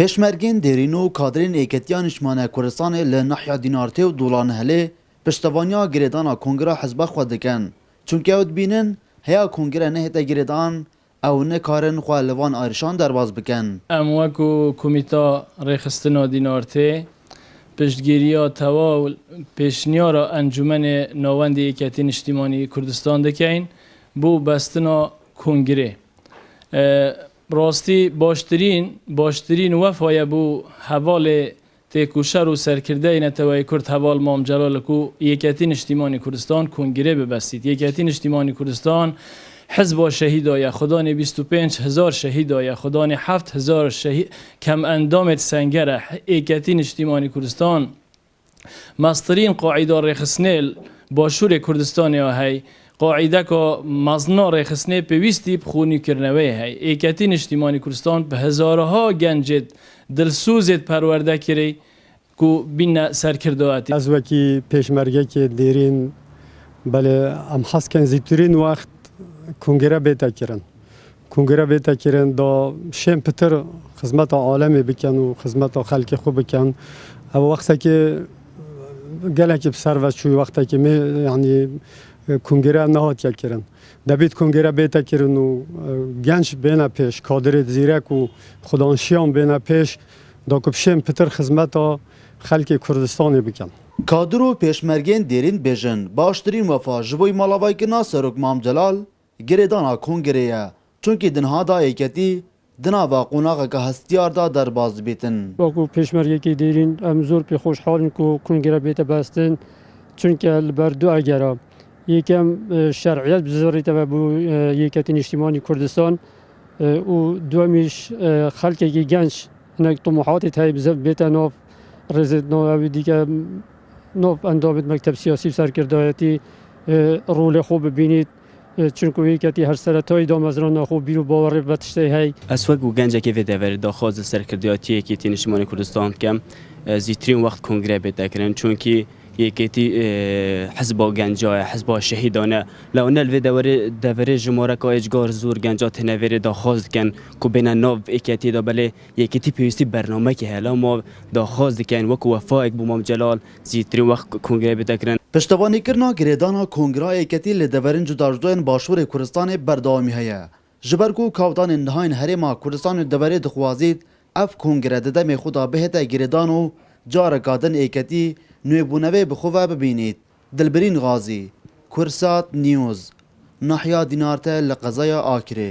پشمرگین دیرین و کادرین ایکتیان شمانه کردستان لنحیا دینارته و دولان هله پشتوانیا گریدانا کنگرا حزب خود دکن چونکه اود بینن هیا کنگرا نهتا گریدان او نکارن خواه لوان آرشان درواز بکن. امواکو کمیتا ریخستنا دینارته پشتگیریا تواول پیشنیارا انجمن ناوند ایکتین اجتماعی کردستان دکین بو بستنا کنگره. راستی باشترین وفای بو حوال تکوشر و سرکرده نتوای کرد حوال مام جلال کو یکتین اجتماعی کردستان کنگره ببستید. یکتین اجتماعی کردستان حزب شهید آیا خدان 25,000 شهید آیا خدان 7,000 شهید کم اندامت سنگره. یکتین اجتماعی کردستان مسترین قاعده رخصنل باشور کردستان هی قاعده که مزنا رخصنه پیوستی بخونی کرنوی هی. یکتین اجتماعی کردستان به هزارها گنجد دلسوزت پرورده کری کو بین سرکردواتی. از وکی پیشمرگه که دیرین بله ام حس کن زیتورین وقت کنگره بیتا کرن. کنگره بیتا کرن دا شیم پتر خدمت عالمی بکن و خدمت خلق خوب بکن. او وقتی که گله که بسر و شوی وقتی که یعنی کنگره نهاد کردن. دبیت کنگره بیتا کردن و گنج بین پیش کادر زیرک و خدانشیان بین پیش داکبشیم پتر خدمت خلق کردستانی بکن. کادر و پیشمرگین دیرین بیژن باشترین وفا جبوی مالاوای که ناصرک مام جلال گریدانا کنگره چونکی دنها دا ایکتی دنا و قوناغ که هستیار دا در باز بیتن. باکو پیشمرگی که دیرین امزور پی خوشحالن که کنگره بیتا بستن چونکه البردو اگرا یکم شرعیت بزرگی تا بو یکتین اجتماعی کردستان و دومیش خلقی که گنج نک طموحاتی تای بزرگ بیت ناف رزد ناوی دیگه ناف اندامت مکتب سیاسی سرکردایتی رول خوب ببینید چونکه یکتی هر سرتای دام از ران خوب بیرو باور بتشته هی. اسوق و گنج که ویده ور داخواز سرکردایتی یکتین اجتماعی کردستان کم زیترین وقت کنگره بیت کردن چونکه یکیتی حزب گنجای حزب شهیدانه لونه الوی دوره جمهوری که اجگار زور گنجات نویره داخواست کن که بین ناو یکیتی دا بله یکیتی پیوستی برنامه که هلا ما داخواست کن وکو وفایق بو مام جلال زیترین وقت کنگره بتکرن. پشتوانی کرنا گریدانا کنگرا یکتی لدورین جدارجدوین باشور کردستان بردامی هیا. جبرگو کاوتان نهاین هرما کردستان دوره دخوازید اف کنگره ددم خدا بهتا گریدانو جار کادن ایکتی نویبونوی بخواه ببینید. دلبرین غازی کرسات نیوز نحیا دینارته لقضای آکره.